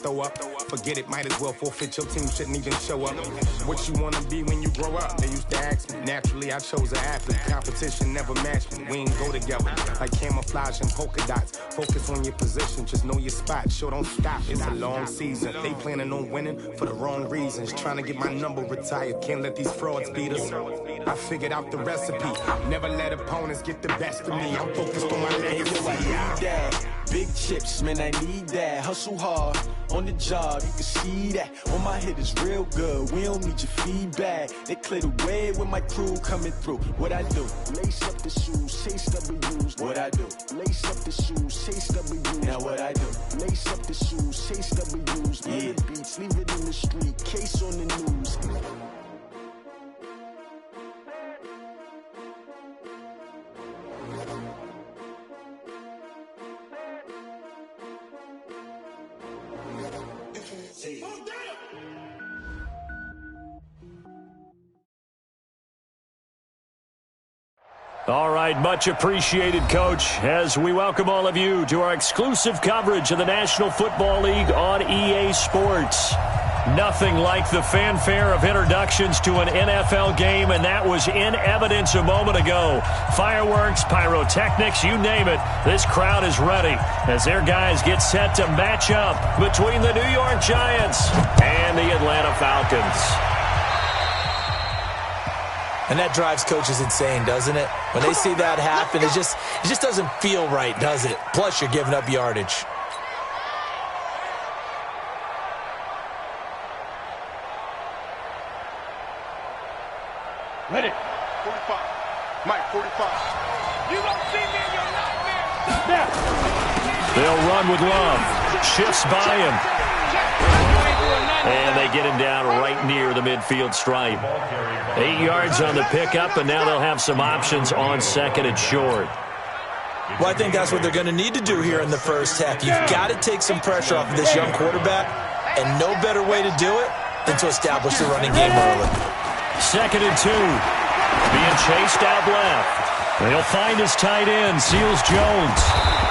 Throw up, forget it, might as well forfeit. Your team shouldn't even show up. What you wanna be when you grow up? They used to ask me. Naturally, I chose an athlete. Competition never matched me. We ain't go together like camouflage and polka dots. Focus on your position, just know your spot. Sure, don't stop. It's a long season. They planning on winning for the wrong reasons. Trying to get my number retired. Can't let these frauds beat us. I figured out the recipe. Never let opponents get the best of me. I'm focused on my legacy. Big chips, man, I need that. Hustle hard on the job, you can see that. On my head is real good, we don't need your feedback. They clear the way with my crew coming through. What I do? Lace up the shoes, chase W's. What I do? Lace up the shoes, chase W's. Now what I do? Lace up the shoes, chase W's. Yeah. The beats, leave it in the street, case on the news. All right, much appreciated, Coach, as we welcome all of you to our exclusive coverage of the National Football League on EA Sports. Nothing like the fanfare of introductions to an NFL game, and that was in evidence a moment ago. Fireworks, pyrotechnics, you name it, this crowd is ready as their guys get set to match up between the New York Giants and the Atlanta Falcons. And that drives coaches insane, doesn't it? When they see that happen, it just doesn't feel right, does it? Plus, you're giving up yardage. Ready. 45. Mike, 45. You don't see me in your nightmare. They'll run with Love. Shifts by him. And they get him down right near the midfield stripe. 8 yards on the pickup, and now they'll have some options on second and short. Well, I think that's what they're going to need to do here in the first half. You've got to take some pressure off of this young quarterback, and no better way to do it than to establish the running game early. Second and 2. Being chased out left. They'll find his tight end, Seals Jones.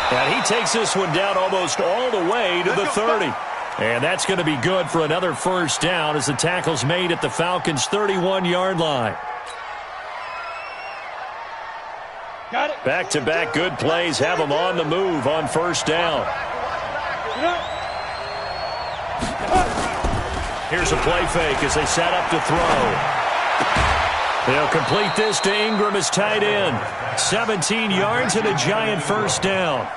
And he takes this one down almost all the way to the 30. And that's going to be good for another first down as the tackle's made at the Falcons' 31-yard line. Got it. Back-to-back good plays have them on the move on first down. Here's a play fake as they set up to throw. They'll complete this to Ingram as tight end. 17 yards and a Giant first down.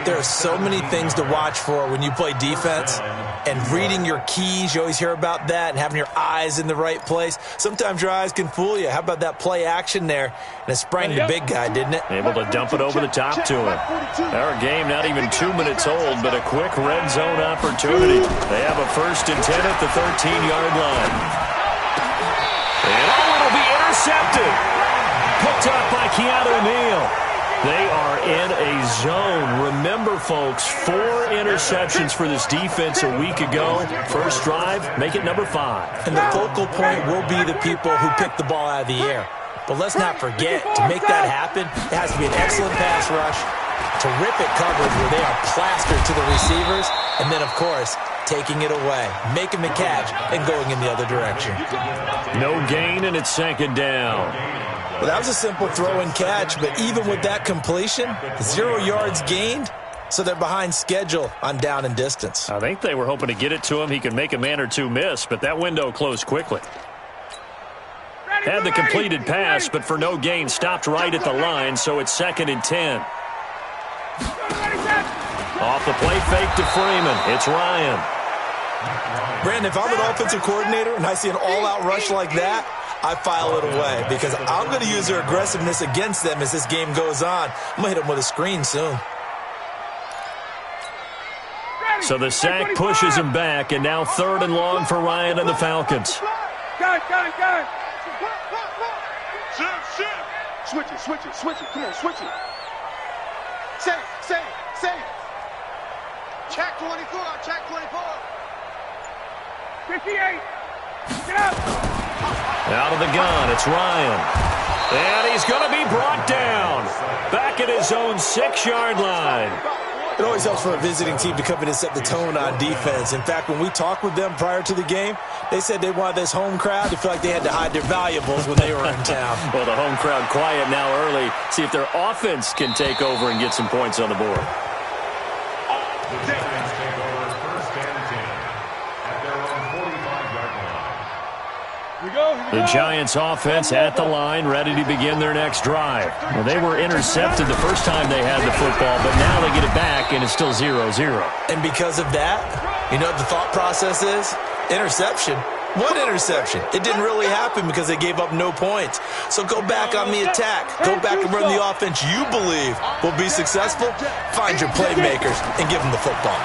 There are so many things to watch for when you play defense, and reading your keys, you always hear about that, and having your eyes in the right place. Sometimes your eyes can fool you. How about that play action there? And it sprang the big guy, didn't it? Able to dump it over the top to him. Our game not even 2 minutes old, but a quick red zone opportunity. They have a 1st and 10 at the 13-yard line. And it'll be intercepted. Picked up by Keanu Neal. They are in a zone. Remember, folks, 4 interceptions for this defense a week ago. First drive, make it number 5. And the focal point will be the people who pick the ball out of the air. But let's not forget, to make that happen, it has to be an excellent pass rush, terrific coverage where they are plastered to the receivers, and then, of course, taking it away, making the catch, and going in the other direction. No gain, and it's second down. Well, that was a simple throw and catch, but even with that completion, 0 yards gained, so they're behind schedule on down and distance. I think they were hoping to get it to him. He could make a man or two miss, but that window closed quickly. Had the completed pass, but for no gain, stopped right at the line, so it's 2nd and 10. Off the play fake to Freeman. It's Ryan. Brandon, if I'm an offensive coordinator and I see an all-out rush like that, I file it away because I'm going to use their aggressiveness against them as this game goes on. I'm going to hit them with a screen soon. So the sack pushes him back, and now 3rd and long for Ryan and the Falcons. Got it. Switch it. Come on, switch it. Save. Check 24. 58. Get up. Out of the gun, it's Ryan. And he's going to be brought down. Back at his own 6-yard line. It always helps for a visiting team to come in and set the tone on defense. In fact, when we talked with them prior to the game, they said they wanted this home crowd to feel like they had to hide their valuables when they were in town. Well, the home crowd quiet now early. See if their offense can take over and get some points on the board. The Giants offense at the line, ready to begin their next drive. Well, they were intercepted the first time they had the football, but now they get it back, and it's still 0-0. And because of that, you know what the thought process is? Interception. One interception. It didn't really happen because they gave up no points. So go back on the attack. Go back and run the offense you believe will be successful. Find your playmakers and give them the football.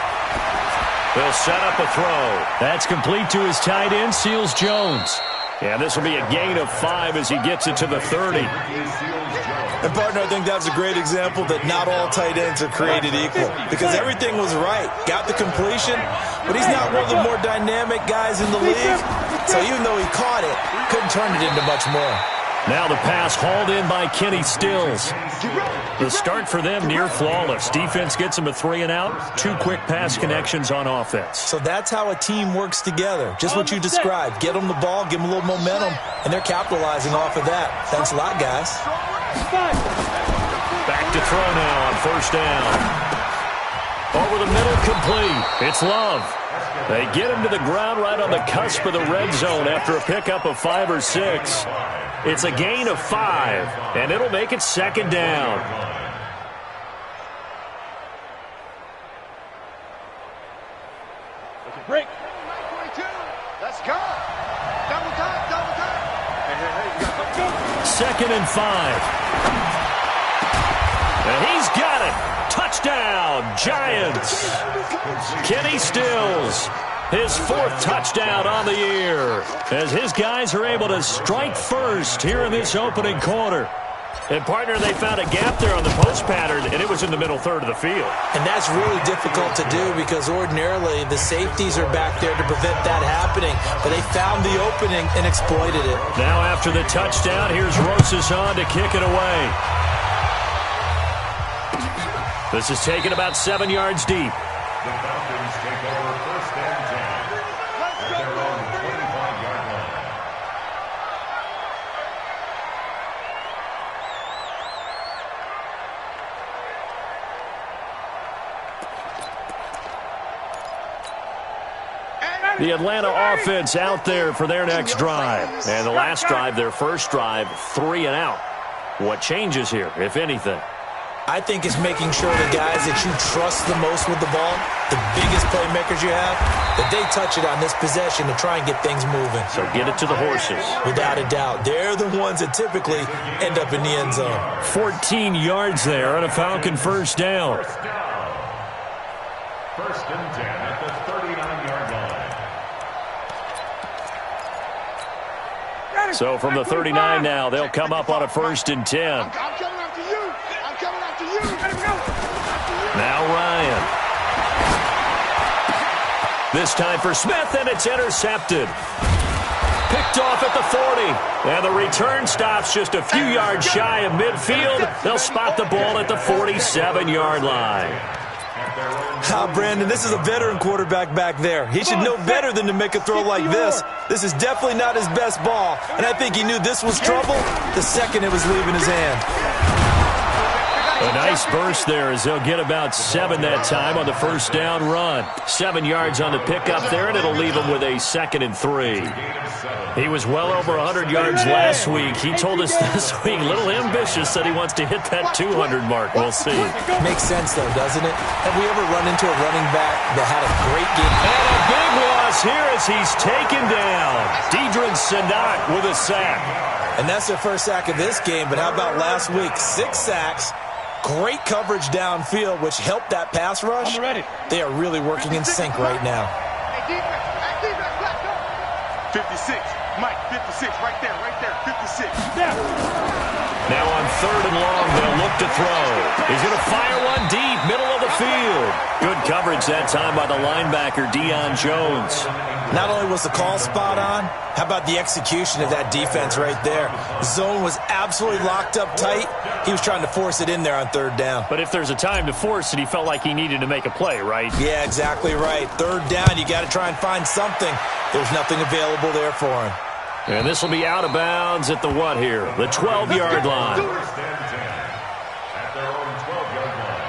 They'll set up a throw. That's complete to his tight end, Seals Jones. And this will be a gain of 5 as he gets it to the 30. And, partner, I think that's a great example that not all tight ends are created equal because everything was right. Got the completion, but he's not one of the more dynamic guys in the league. So even though he caught it, couldn't turn it into much more. Now the pass hauled in by Kenny Stills. The start for them near flawless. Defense gets them a 3-and-out. 2 quick pass connections on offense. So that's how a team works together. Just what you described. Get them the ball, give them a little momentum, and they're capitalizing off of that. Thanks a lot, guys. Back to throw now on first down. Over the middle, complete. It's Love. They get him to the ground right on the cusp of the red zone after a pickup of 5 or 6. It's a gain of 5, and it'll make it second down. Break. 22. Let's go. Double time, double time. Hey. Second and 5. And he's got it. Touchdown, Giants. Kenny Stills. His 4th touchdown on the year as his guys are able to strike first here in this opening quarter. And, partner, they found a gap there on the post pattern, and it was in the middle third of the field. And that's really difficult to do because ordinarily the safeties are back there to prevent that happening. But they found the opening and exploited it. Now after the touchdown, here's Rosas on to kick it away. This is taken about 7 yards deep. The Falcons take over first and 10 at their own 25-yard line. The Atlanta offense out there for their next drive. And the last drive, their first drive, 3-and-out. What changes here, if anything? I think it's making sure the guys that you trust the most with the ball, the biggest playmakers you have, that they touch it on this possession to try and get things moving. So get it to the horses. Without a doubt. They're the ones that typically end up in the end zone. 14 yards there on a Falcon first down. First and 10 at the 39-yard line. So from the 39 now, they'll come up on a first and 10. I'm coming after you. I'm coming after you. Now Ryan. This time for Smith, and it's intercepted. Picked off at the 40. And the return stops just a few yards shy of midfield. They'll spot the ball at the 47-yard line. Brandon, this is a veteran quarterback back there. He should know better than to make a throw like this. This is definitely not his best ball, and I think he knew this was trouble the second it was leaving his hand. A nice burst there as they'll get about 7 that time on the first down run. 7 yards on the pickup there, and it'll leave him with a 2nd and 3. He was well over 100 yards last week. He told us this week, a little ambitious, that he wants to hit that 200 mark. We'll see. Makes sense, though, doesn't it? Have we ever run into a running back that had a great game? And a big loss here as he's taken down. Deidrin Sanat with a sack. And that's their first sack of this game, but how about last week? 6 sacks. Great coverage downfield, which helped that pass rush. They are really working in sync right now. 56. Mike, 56, right there, 56. Now on 3rd and long, they'll look to throw. He's going to fire one deep, middle of the field. Good coverage that time by the linebacker, Deion Jones. Not only was the call spot on, how about the execution of that defense right there? The zone was absolutely locked up tight. He was trying to force it in there on 3rd down. But if there's a time to force it, he felt like he needed to make a play, right? Yeah, exactly right. 3rd down, you got to try and find something. There's nothing available there for him. And this will be out of bounds at the what here? The 12-yard line. First and 10 at their own 12-yard line.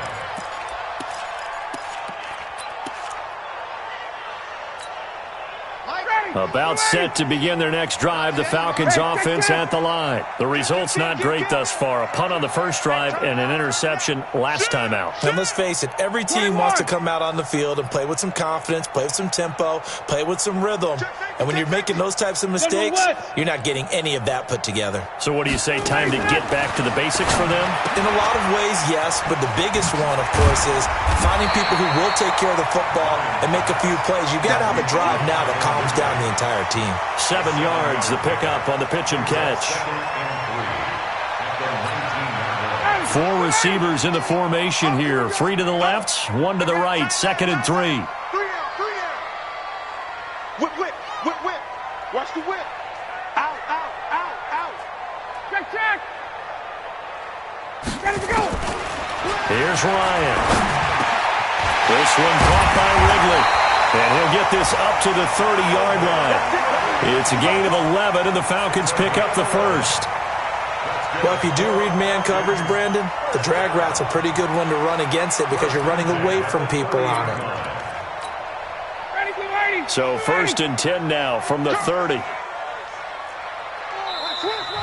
About set to begin their next drive, the Falcons offense at the line. The result's not great thus far. A punt on the first drive and an interception last time out. And let's face it, every team wants to come out on the field and play with some confidence, play with some tempo, play with some rhythm. And when you're making those types of mistakes, you're not getting any of that put together. So what do you say, time to get back to the basics for them? In a lot of ways, yes, but the biggest one, of course, is finding people who will take care of the football and make a few plays. You've got to have a drive now that calms down the entire team. 7 yards, the pickup on the pitch and catch. 4 receivers in the formation here. 3 to the left, 1 to the right. 2nd and 3. 3 down. Whip. Watch the whip. Out. Check. Ready to go. Here's Ryan. This one caught by Ridley. And he'll get this up to the 30-yard line. It's a gain of 11, and the Falcons pick up the first. Well, if you do read man coverage, Brandon, the drag route's a pretty good one to run against it because you're running away from people on it. So 1st and 10 now from the 30.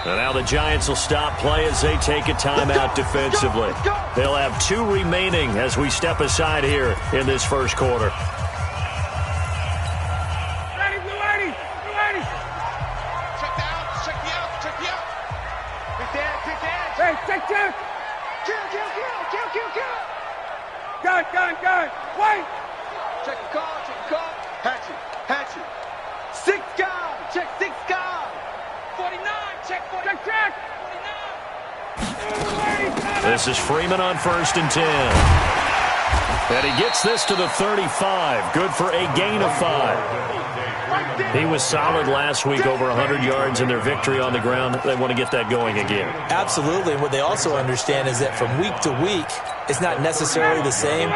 And now the Giants will stop play as they take a timeout defensively. They'll have 2 remaining as we step aside here in this first quarter. Check. Kill. Gun. Wait. Check the call. Hatchet. 6 guard. Check 6 guard. 49. Check 49. This is Freeman on 1st and 10. And he gets this to the 35. Good for a gain of 5. He was solid last week, over 100 yards in their victory on the ground. They want to get that going again. Absolutely. What they also understand is that from week to week, it's not necessarily the same,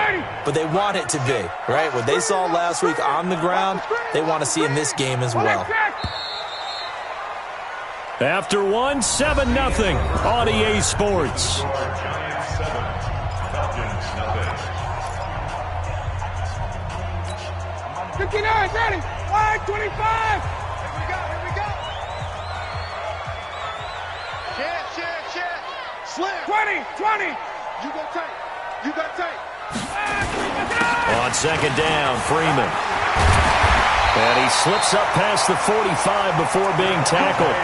but they want it to be, right? What they saw last week on the ground, they want to see in this game as well. After 1, 7-0 on EA Sports. Giants 7, Falcons nothing. 59, ready. 25. Here we go. Check. Slam. 20. You got tape. On 2nd down, Freeman. And he slips up past the 45 before being tackled.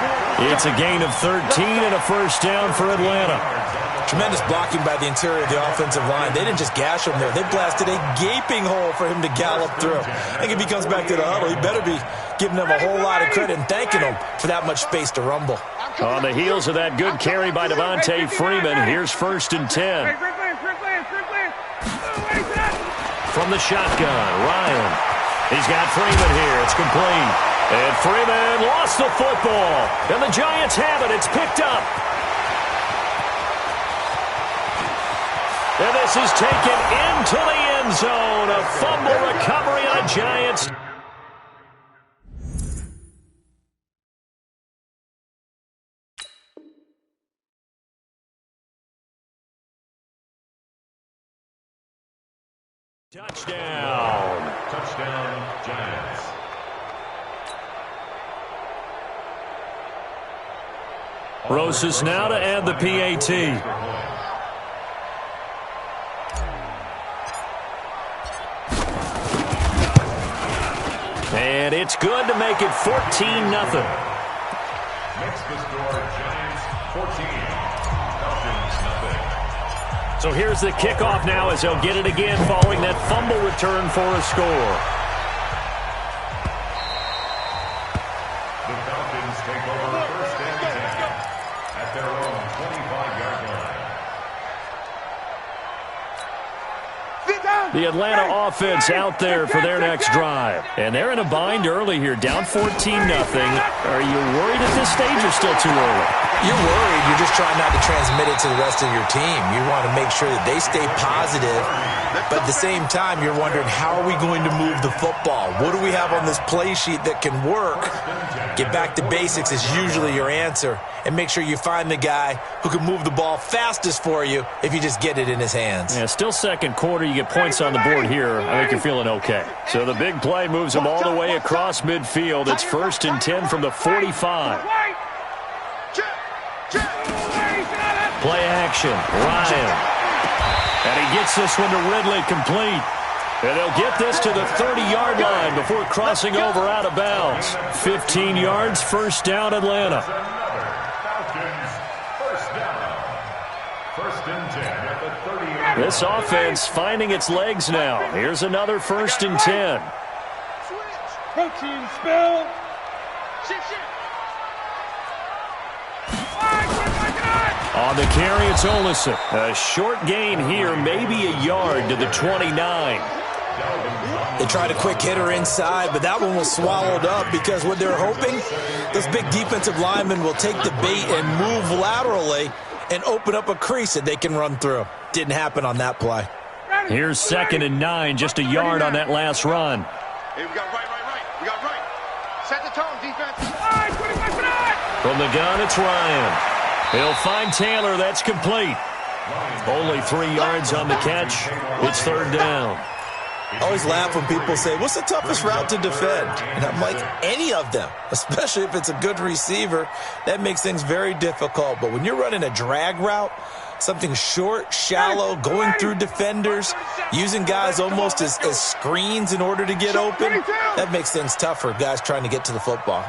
It's a gain of 13 and a first down for Atlanta. Tremendous blocking by the interior of the offensive line. They didn't just gash him there. They blasted a gaping hole for him to gallop through. I think if he comes back to the huddle, he better be giving them a whole lot of credit and thanking them for that much space to rumble. On the heels of that good carry by Devontae Freeman, here's 1st and 10. From the shotgun, Ryan. He's got Freeman here. It's complete. And Freeman lost the football. And the Giants have it. It's picked up. And this is taken into the end zone. A fumble recovery on Giants. Touchdown. Touchdown, Giants. Rosas now to add the PAT. And it's good to make it 14-0. Next the score, Giants 14, Falcons nothing. So here's the kickoff now as they'll get it again following that fumble return for a score. The Falcons The Atlanta offense out there for their next drive. And they're in a bind early here, down 14-0. Are you worried at this stage or still too early? You're worried. You're just trying not to transmit it to the rest of your team. You want to make sure that they stay positive. But at the same time, you're wondering, how are we going to move the football? What do we have on this play sheet that can work? Get back to basics is usually your answer. And make sure you find the guy who can move the ball fastest for you if you just get it in his hands. Yeah, still second quarter. You get points on the board here. I think you're feeling okay. So the big play moves them all the way across midfield. It's 1st and 10 from the 45. Play action. Ryan. And he gets this one to Ridley complete. And they'll get this to the 30-yard line before crossing over out of bounds. 15 yards, first down, Atlanta. This offense finding its legs now. Here's another 1st and 10. Protein spill. On the carry, it's Olsen. A short gain here, maybe a yard to the 29. They tried a quick hitter inside, but that one was swallowed up because what they're hoping, those big defensive linemen will take the bait and move laterally and open up a crease that they can run through. Didn't happen on that play. Here's 2nd and 9, just a yard on that last run. Hey, we got right. We got right. Set the tone, defense. From the gun, it's Ryan. He'll find Taylor. That's complete. Only 3 yards on the catch. It's 3rd down. I always laugh when people say, what's the toughest route to defend? And I'm like, any of them, especially if it's a good receiver. That makes things very difficult. But when you're running a drag route, something short, shallow, going through defenders, using guys almost as screens in order to get open, that makes things tough for guys trying to get to the football.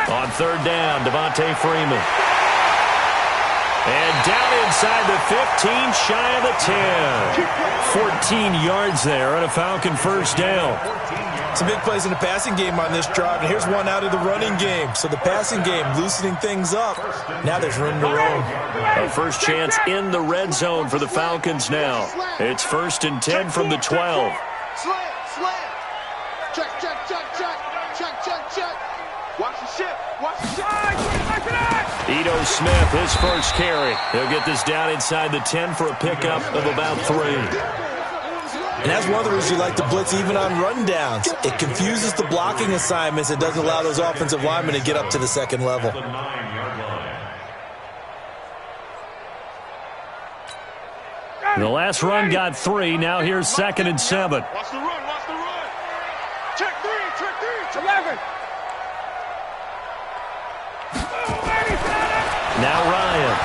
On 3rd down, Devontae Freeman. And down inside the 15, shy of the 10. 14 yards there and a Falcon first down. Some big plays in the passing game on this drive, and here's one out of the running game. So the passing game loosening things up. Now there's room to roam. A first chance in the red zone for the Falcons now. It's 1st and 10 from the 12. Slam. Check. Watch the ship. Ito Smith, his first carry. He'll get this down inside the 10 for a pickup of about 3. And that's one of the reasons you like to blitz even on rundowns. It confuses the blocking assignments. It doesn't allow those offensive linemen to get up to the second level. The last run got 3. Now here's 2nd and 7. Watch the run. Check 3. 11. Now Ryan.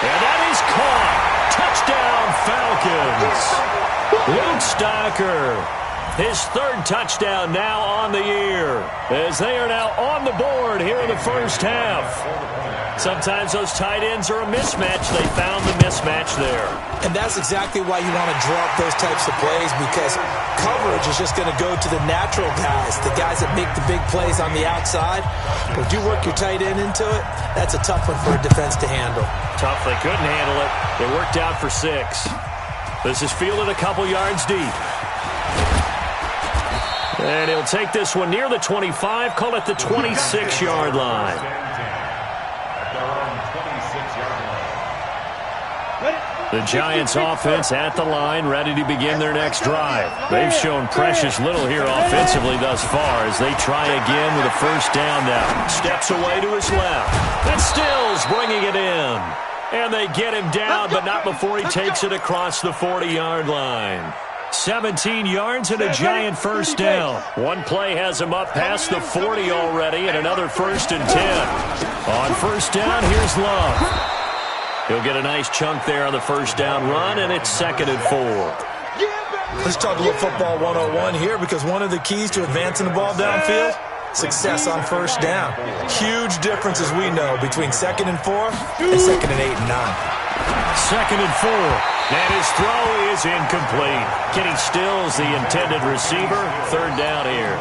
And that is caught. Touchdown, Falcons. Luke Stocker. His 3rd touchdown now on the year, as they are now on the board here in the first half. Sometimes those tight ends are a mismatch. They found the mismatch there. And that's exactly why you want to draw up those types of plays, because coverage is just going to go to the natural guys, the guys that make the big plays on the outside. But do you work your tight end into it? That's a tough one for a defense to handle. Tough. They couldn't handle it. It worked out for 6. This is fielded a couple yards deep. And he'll take this one near the 25, call it the 26-yard line. The Giants offense at the line, ready to begin their next drive. They've shown precious little here offensively thus far as they try again with a first down now. Steps away to his left. And Stills bringing it in. And they get him down, but not before he takes it across the 40-yard line. 17 yards and a Giant first down. One play has him up past the 40 already, and another 1st and 10. On first down, here's Love. He'll get a nice chunk there on the first down run, and it's 2nd and 4. Let's talk a little football 101 here, because one of the keys to advancing the ball downfield, success on first down. Huge difference, as we know, between 2nd and 4 and 2nd and 8 and 9. 2nd and 4. And his throw is incomplete. Kenny Stills, the intended receiver. 3rd down here.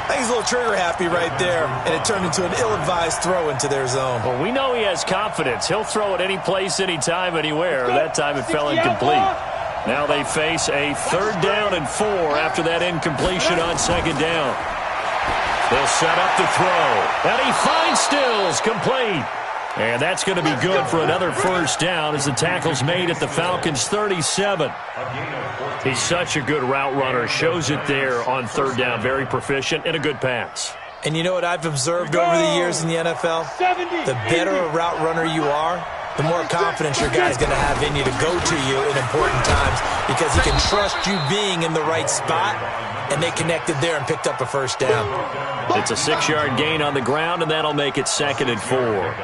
I think he's a little trigger happy right there, and it turned into an ill-advised throw into their zone. Well, we know he has confidence. He'll throw it any place, anytime, anywhere. That time it fell incomplete. Now they face a 3rd down and 4 after that incompletion on 2nd down. They'll set up the throw. And he finds Stills, complete. And that's going to be good for another 1st down as the tackle's made at the Falcons' 37. He's such a good route runner. Shows it there on 3rd down. Very proficient and a good pass. And you know what I've observed over the years in the NFL? The better a route runner you are, the more confidence your guy's going to have in you to go to you in important times because he can trust you being in the right spot, and they connected there and picked up a 1st down. It's a 6-yard gain on the ground, and that'll make it 2nd and 4.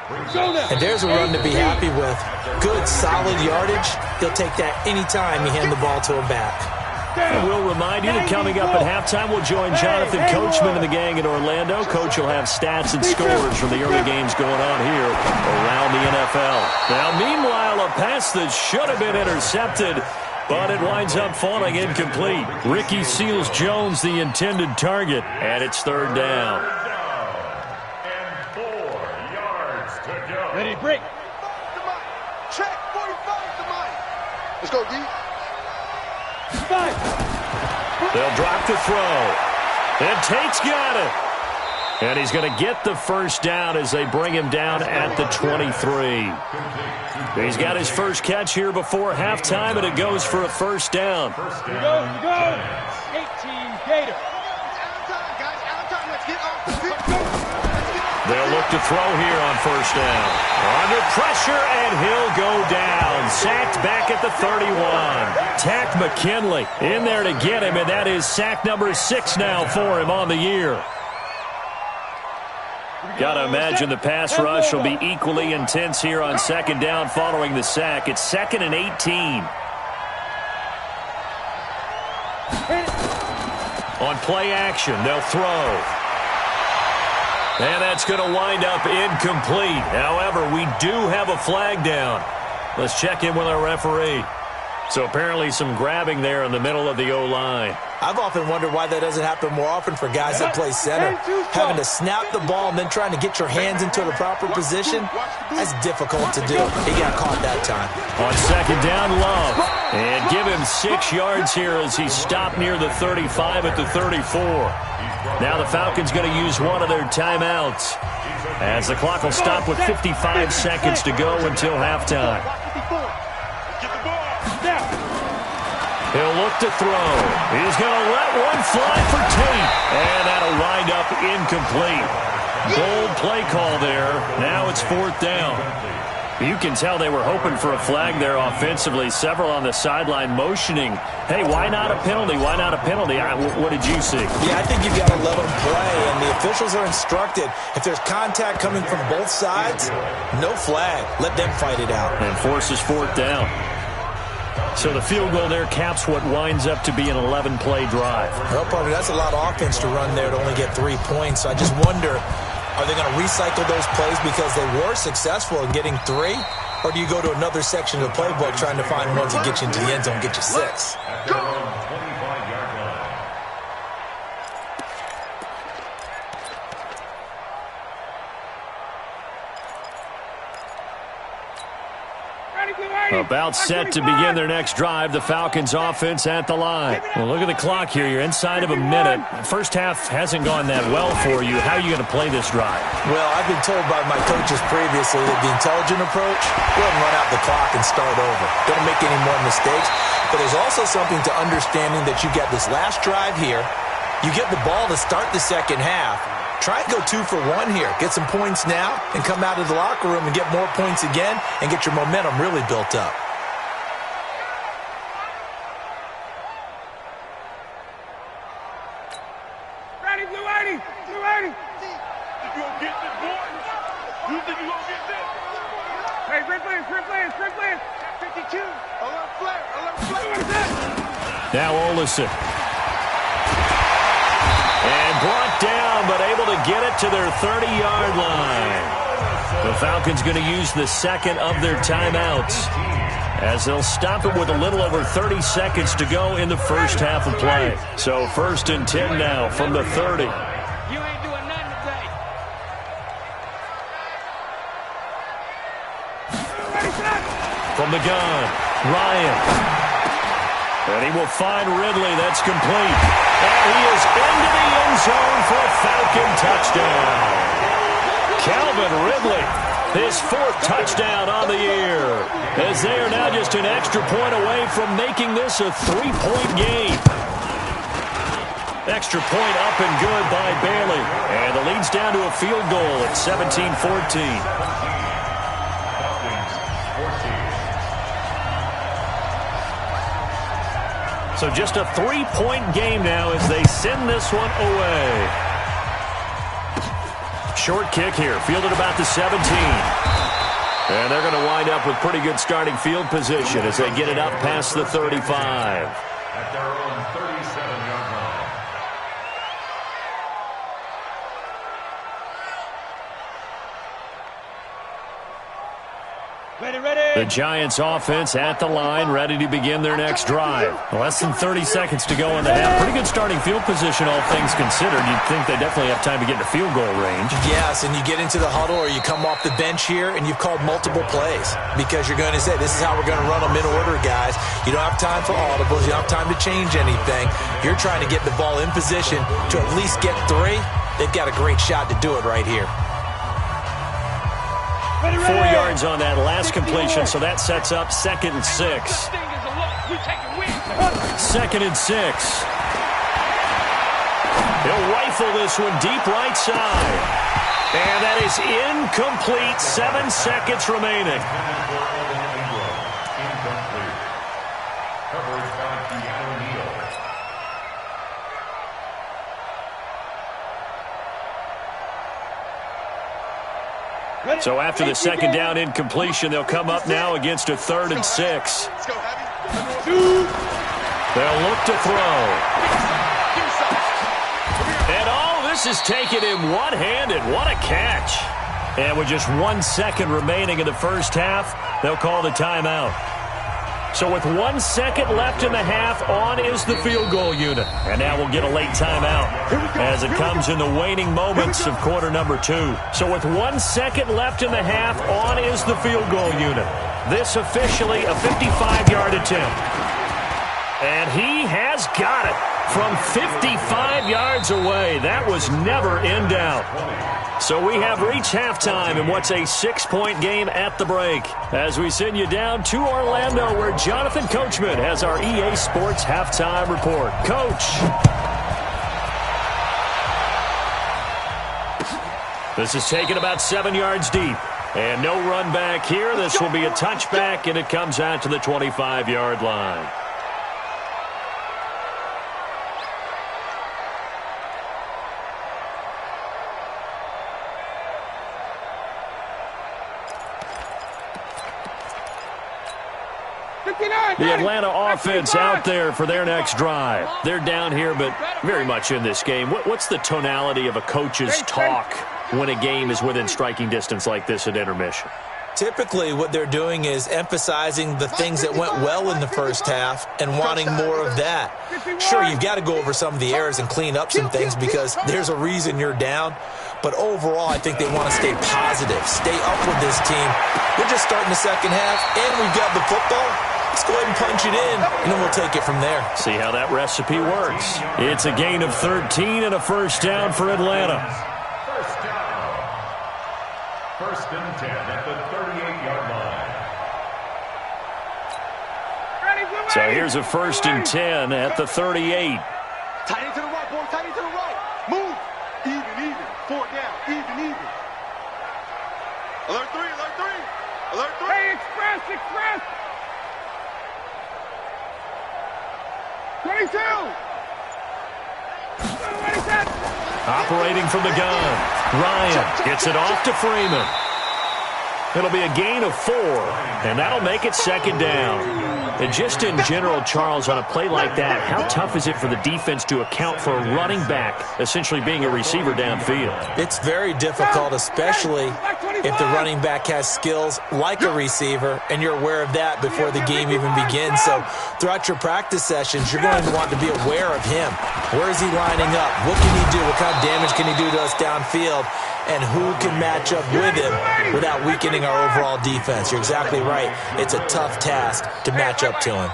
And there's a run to be happy with. Good, solid yardage. He'll take that anytime you hand the ball to him back. And we'll remind you that coming up at halftime, we'll join Jonathan Coachman and the gang in Orlando. Coach will have stats and scores from the early games going on here around the NFL. Now, meanwhile, a pass that should have been intercepted, but it winds up falling incomplete. Ricky Seals-Jones, the intended target, and it's 3rd down. And 4 yards to go. Ready, break. Check, 45 to Mike. Let's go, D. They'll drop the throw. And Tate's got it. And he's going to get the 1st down as they bring him down at the 23. He's got his first catch here before halftime, and it goes for a 1st down. You go. 18 Gator. They'll look to throw here on 1st down. Under pressure, and he'll go down. Sacked back at the 31. Tack McKinley in there to get him, and that is sack number 6 now for him on the year. Got to imagine the pass rush will be equally intense here on 2nd down following the sack. It's 2nd and 18. On play action, they'll throw. And that's going to wind up incomplete. However, we do have a flag down. Let's check in with our referee. So apparently some grabbing there in the middle of the O-line. I've often wondered why that doesn't happen more often for guys that play center. Having to snap the ball and then trying to get your hands into the proper position, that's difficult to do. He got caught that time. On 2nd down, Love. And give him 6 yards here as he stopped near the 35 at the 34. Now the Falcons going to use one of their timeouts as the clock will stop with 55 seconds to go until halftime. He'll look to throw. He's going to let one fly for Tate. And that'll wind up incomplete. Bold play call there. Now it's 4th down. You can tell they were hoping for a flag there offensively. Several on the sideline motioning, hey, why not a penalty? Why not a penalty? What did you see? Yeah, I think you've got to let them play, and the officials are instructed. If there's contact coming from both sides, no flag. Let them fight it out. And forces 4th down. So the field goal there caps what winds up to be an 11-play drive. Well, partner, that's a lot of offense to run there to only get 3 points. So I just wonder, are they going to recycle those plays because they were successful in getting 3? Or do you go to another section of the playbook trying to find ones that get you into the end zone, get you 6? About set to begin their next drive, the Falcons offense at the line. Well, look at the clock here. You're inside of a minute. First half hasn't gone that well for you. How are you going to play this drive? Well, I've been told by my coaches previously that the intelligent approach, go ahead and run out the clock and start over. Don't make any more mistakes. But there's also something to understanding that you get this last drive here. You get the ball to start the second half. Try and go 2 for 1 here. Get some points now and come out of the locker room and get more points again and get your momentum really built up. Ready, Blue 80! Blue 80! You gonna get this, boy? You think you gonna get this? Hey, sprint plans! 52! Alert flare! Now Olison. And brought down, but able to get it to their 30-yard line. The Falcons going to use the second of their timeouts. as they'll stop it with a little over 30 seconds to go in the first half of play. So 1st and 10 now from the 30. You ain't doing nothing today. From the gun, Ryan. And he will find Ridley. That's complete. And he is into the end zone for a Falcon touchdown. Calvin Ridley, his 4th touchdown on the year, as they are now just an extra point away from making this a 3-point game. Extra point up and good by Bailey. And the lead's down to a field goal at 17-14. So just a 3-point game now as they send this one away. Short kick here, fielded about the 17. And they're going to wind up with pretty good starting field position as they get it up past the 35. At their own 37-yard line. The Giants offense at the line, ready to begin their next drive. Less than 30 seconds to go in the half. Pretty good starting field position, all things considered. You'd think they definitely have time to get to field goal range. Yes, and you get into the huddle or you come off the bench here and you've called multiple plays because you're going to say, this is how we're going to run them in order, guys. You don't have time for audibles. You don't have time to change anything. You're trying to get the ball in position to at least get 3. They've got a great shot to do it right here. 4 yards on that last completion, so that sets up 2nd and 6. 2nd and 6. He'll rifle this one deep right side. And that is incomplete. 7 seconds remaining. Incomplete. Coverage by Keanu Neal. So after the 2nd down incompletion, they'll come up now against a 3rd and 6. They'll look to throw. And all this is taken in one-handed. What a catch. And with just 1 second remaining in the first half, they'll call the timeout. So with 1 second left in the half, on is the field goal unit. And now we'll get a late timeout as it comes in the waning moments of quarter number 2. So with 1 second left in the half, on is the field goal unit. This officially a 55-yard attempt. And he has got it from 55 yards away. That was never in doubt. So we have reached halftime in what's a 6-point game at the break. As we send you down to Orlando, where Jonathan Coachman has our EA Sports halftime report. Coach. This is taken about 7 yards deep. And no run back here. This will be a touchback, and it comes out to the 25-yard line. The Atlanta offense out there for their next drive. They're down here, but very much in this game. What's the tonality of a coach's talk when a game is within striking distance like this at intermission? Typically, what they're doing is emphasizing the things that went well in the first half and wanting more of that. Sure, you've got to go over some of the errors and clean up some things because there's a reason you're down. But overall, I think they want to stay positive, stay up with this team. We're just starting the second half, and we've got the football. Let's go ahead and punch it in, and then we'll take it from there. See how that recipe works. It's a gain of 13 and a first down for Atlanta. First down. 1st and 10 at the 38-yard line. So here's a 1st and 10 at the 38. Tight end to the right, boy. Tight end to the right. Move. Even. 4 down. Even. Alert 3. Alert 3. Hey, express. 22. Operating from the gun. Ryan gets it off to Freeman. It'll be a gain of 4, and that'll make it 2nd down. And just in general, Charles, on a play like that, how tough is it for the defense to account for a running back essentially being a receiver downfield? It's very difficult, especially if the running back has skills like a receiver, and you're aware of that before the game even begins. So throughout your practice sessions, you're going to want to be aware of him. Where is he lining up? What can he do? What kind of damage can he do to us downfield? And who can match up with him without weakening our overall defense? You're exactly right. It's a tough task to match up to him.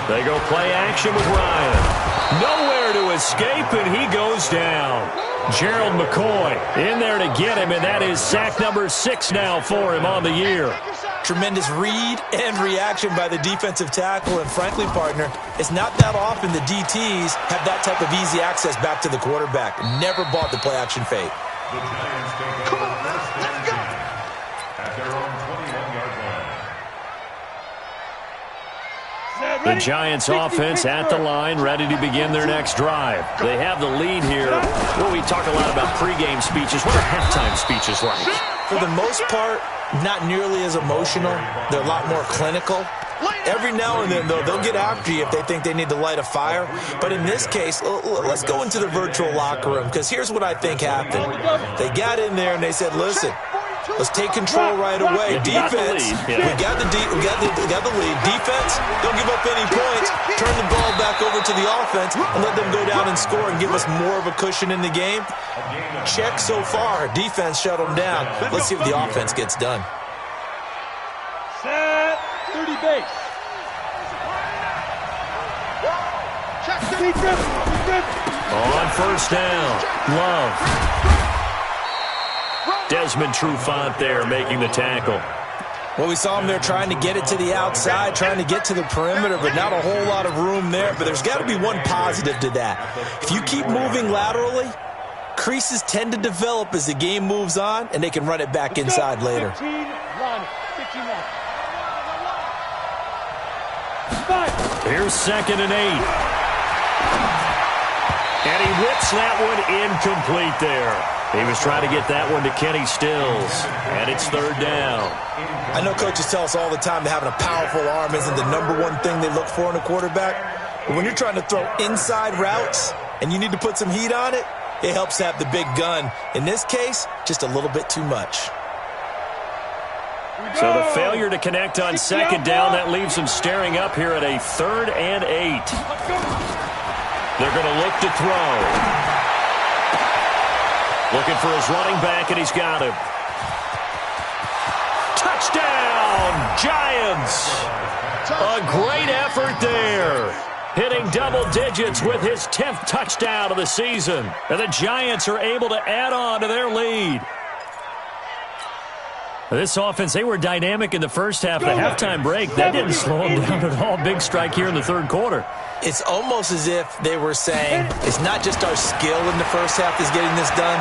They go play action with Ryan. Nowhere to escape, and he goes down. Gerald McCoy in there to get him, and that is sack number 6 now for him on the year. Tremendous read and reaction by the defensive tackle, and frankly, partner, it's not that often the DTs have that type of easy access back to the quarterback. Never bought the play-action fake. The Giants take over first and 10 at their own 21-yard line. The Giants offense at the line, ready to begin their next drive. They have the lead here. Well, we talk a lot about pregame speeches. What are halftime speeches like? For the most part, not nearly as emotional. They're a lot more clinical. Every now and then, though, they'll get after you if they think they need to light a fire. But in this case, let's go into the virtual locker room, because here's what I think happened. They got in there and they said, listen, let's take control right away. Defense, we got the lead. Defense, don't give up any points. Turn the ball back over to the offense and let them go down and score and give us more of a cushion in the game. Check so far. Defense shut them down. Let's see what the offense gets done. Set 30 base. On first down, Love. Desmond Trufant there making the tackle. Well, we saw him there trying to get it to the outside, trying to get to the perimeter, but not a whole lot of room there. But there's got to be one positive to that. If you keep moving laterally, creases tend to develop as the game moves on, and they can run it back inside later. 15 line. Here's 2nd and 8. And he whips that one incomplete there. He was trying to get that one to Kenny Stills, and it's 3rd down. I know coaches tell us all the time that having a powerful arm isn't the #1 thing they look for in a quarterback. But when you're trying to throw inside routes and you need to put some heat on it, it helps to have the big gun. In this case, just a little bit too much. So the failure to connect on 2nd down, that leaves them staring up here at a 3rd and 8. They're going to look to throw. Looking for his running back, and he's got him. Touchdown, Giants! A great effort there. Hitting double digits with his 10th touchdown of the season. And the Giants are able to add on to their lead. This offense, they were dynamic in the first half. The halftime break, that didn't slow them down at all. Big strike here in the 3rd quarter. It's almost as if they were saying, it's not just our skill in the first half that's getting this done,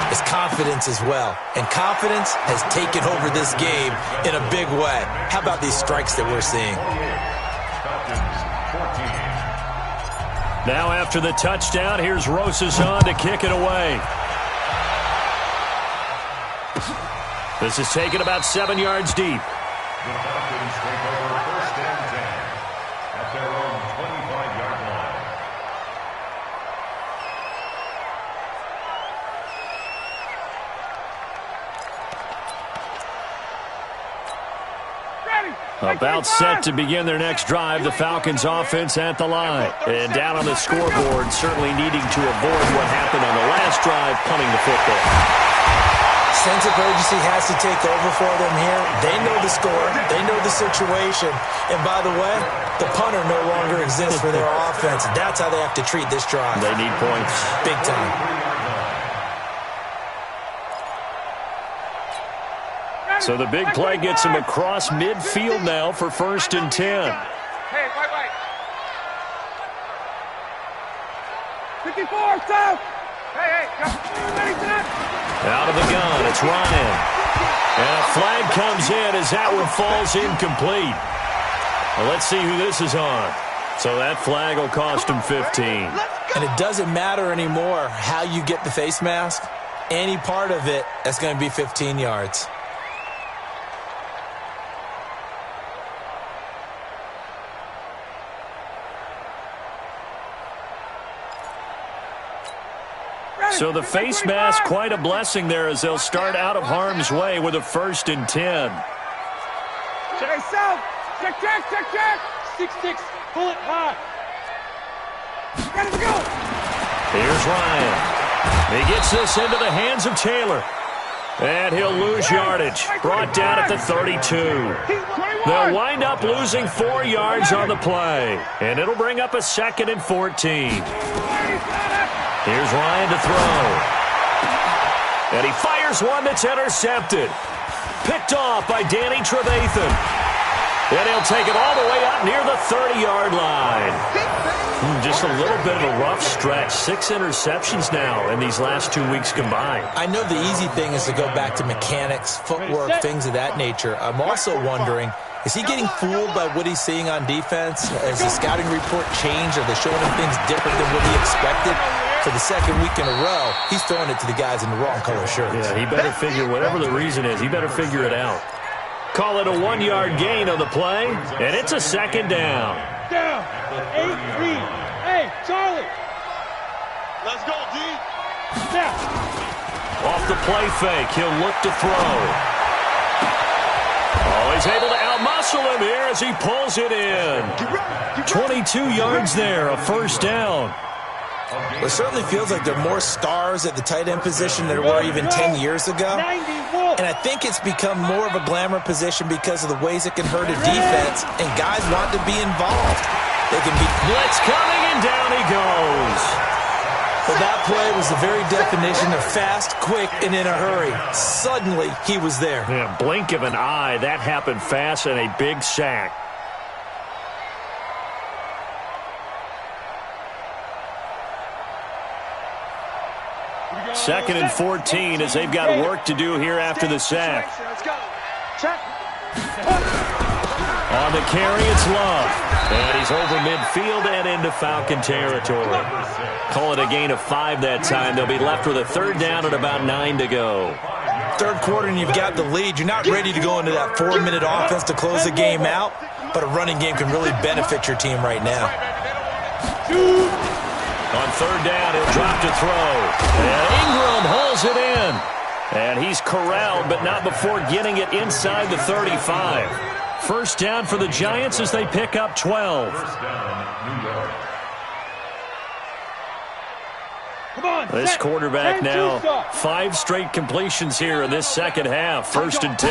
it's confidence as well. And confidence has taken over this game in a big way. How about these strikes that we're seeing? Now after the touchdown, here's Rosazon to kick it away. This is taken about 7 yards deep. The Falcons take over first and 10 at their own 25-yard line. About set to begin their next drive, the Falcons offense at the line. And down on the scoreboard, certainly needing to avoid what happened on the last drive, punting the football. Sense of urgency has to take over for them here. They know the score. They know the situation. And by the way, the punter no longer exists for their offense. That's how they have to treat this drive. They need points. Big time. So the big play gets him across midfield now for 1st and 10. Hey, wait. 54, stop! Hey, Out of the gun, it's Ryan. And a flag comes in as that one falls incomplete. Well, let's see who this is on. So that flag will cost him 15. And it doesn't matter anymore how you get the face mask. Any part of it, that's going to be 15 yards. So the face mask, quite a blessing there as they'll start out of harm's way with a 1st and 10. Check south. Check. 6-6. Pull it high. Ready to go. Here's Ryan. He gets this into the hands of Taylor. And he'll lose yardage. Brought down at the 32. They'll wind up losing 4 yards on the play. And it'll bring up a 2nd and 14. Here's Ryan to throw. And he fires one that's intercepted. Picked off by Danny Trevathan. And he'll take it all the way up near the 30-yard line. Just a little bit of a rough stretch. 6 interceptions now in these last 2 weeks combined. I know the easy thing is to go back to mechanics, footwork, things of that nature. I'm also wondering, is he getting fooled by what he's seeing on defense? Has the scouting report changed? Are they showing him things different than what he expected? For the 2nd week in a row, he's throwing it to the guys in the wrong color shirts. Yeah, he better figure, whatever the reason is, he better figure it out. Call it a 1-yard gain on the play, and it's a 2nd down. Down. 8-3. Hey, Charlie. Let's go, D. Now. Off the play fake, he'll look to throw. Oh, he's able to outmuscle him here as he pulls it in. 22 yards there, a 1st down. It certainly feels like there are more stars at the tight end position than there were even 10 years ago. And I think it's become more of a glamour position because of the ways it can hurt a defense, and guys want to be involved. They can be blitz coming, and down he goes. But that play was the very definition of fast, quick, and in a hurry. Suddenly, he was there. Yeah, blink of an eye. That happened fast, and a big sack. Second and 14 as they've got work to do here after the sack. On the carry, it's Love. And he's over midfield and into Falcon territory. Call it a gain of 5 that time. They'll be left with a 3rd down and about 9 to go. 3rd quarter and you've got the lead. You're not ready to go into that 4-minute offense to close the game out, but a running game can really benefit your team right now. On 3rd down, he'll drop to throw. And Ingram holds it in. And he's corralled, but not before getting it inside the 35. 1st down for the Giants as they pick up 12. This quarterback now, 5 straight completions here in this 2nd half. 1st and 10.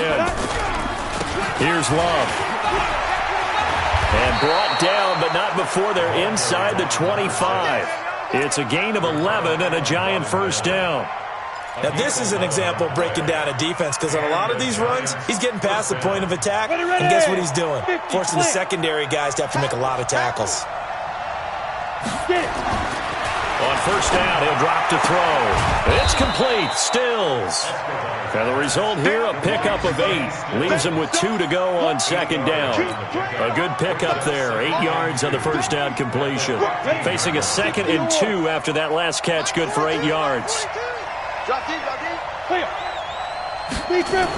Here's Love. And brought down, but not before they're inside the 25. It's a gain of 11 and a Giant 1st down. Now, this is an example of breaking down a defense because on a lot of these runs, he's getting past the point of attack, and guess what he's doing? Forcing the secondary guys to have to make a lot of tackles. On 1st down, he'll drop to throw. It's complete. Stills. And the result here, a pickup of 8. Leaves him with 2 to go on 2nd down. A good pickup there. 8 yards on the 1st down completion. Facing a 2nd and 2 after that last catch. Good for 8 yards.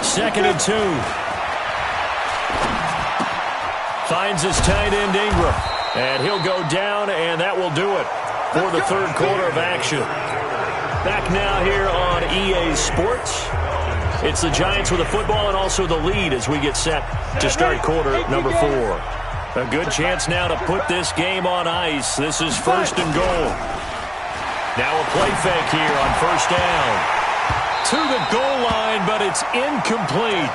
2nd and 2. Finds his tight end Ingram. And he'll go down, and that will do it for the 3rd quarter of action. Back now here on EA Sports. It's the Giants with the football and also the lead as we get set to start quarter number 4. A good chance now to put this game on ice. This is 1st and goal. Now a play fake here on 1st down. To the goal line, but it's incomplete.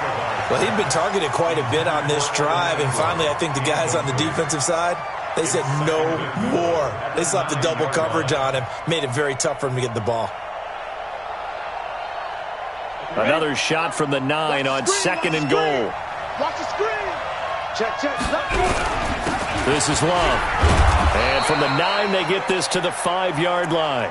Well, he'd been targeted quite a bit on this drive, and finally I think the guys on the defensive side, they said no more. They slapped the double coverage on him, made it very tough for him to get the ball. Another shot from the 9 on 2nd and goal. Watch the screen. Check. This is Love. And from the 9, they get this to the 5-yard line.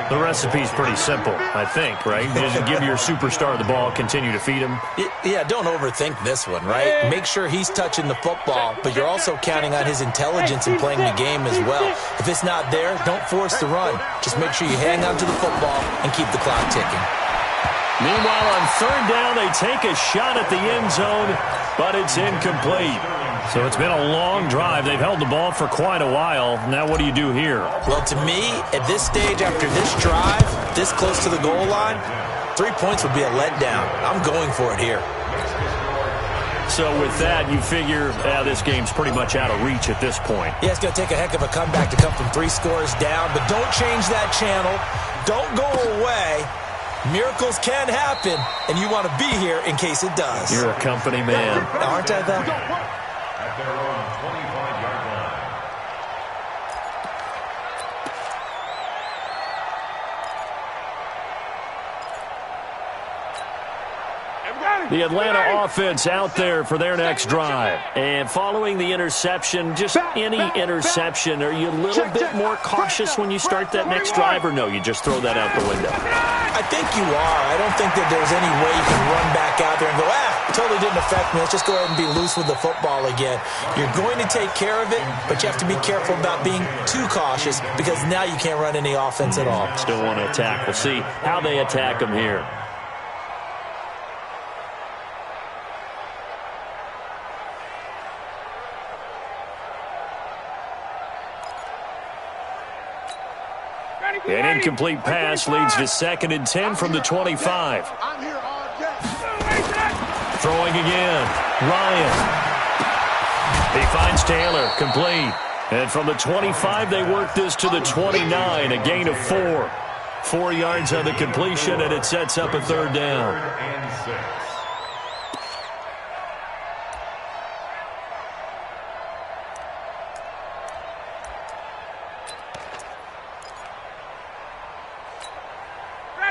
The recipe's pretty simple, I think, right? Just give your superstar the ball, continue to feed him. Yeah, don't overthink this one, right? Make sure he's touching the football, but you're also counting on his intelligence in playing the game as well. If it's not there, don't force the run. Just make sure you hang on to the football and keep the clock ticking. Meanwhile, on 3rd down, they take a shot at the end zone, but it's incomplete. So it's been a long drive. They've held the ball for quite a while. Now what do you do here? Well, to me, at this stage, after this drive, this close to the goal line, 3 points would be a letdown. I'm going for it here. So with that, you figure this game's pretty much out of reach at this point. Yeah, it's going to take a heck of a comeback to come from 3 scores down, but don't change that channel. Don't go away. Miracles can happen, and you want to be here in case it does. You're a company man. Aren't I, though? At their own 25-yard line. The Atlanta offense out there for their next drive. And following the interception, just any interception, are you a little bit more cautious when you start that next drive, or no, you just throw that out the window? I think you are. I don't think that there's any way you can run back out there and go, totally didn't affect me. Let's just go ahead and be loose with the football again. You're going to take care of it, but you have to be careful about being too cautious because now you can't run any offense at all. Still want to attack. We'll see how they attack them here. An incomplete pass leads to 2nd and 10 from the 25. Throwing again. Ryan. He finds Taylor. Complete. And from the 25, they work this to the 29. A gain of 4. 4 yards on the completion, and it sets up a 3rd down.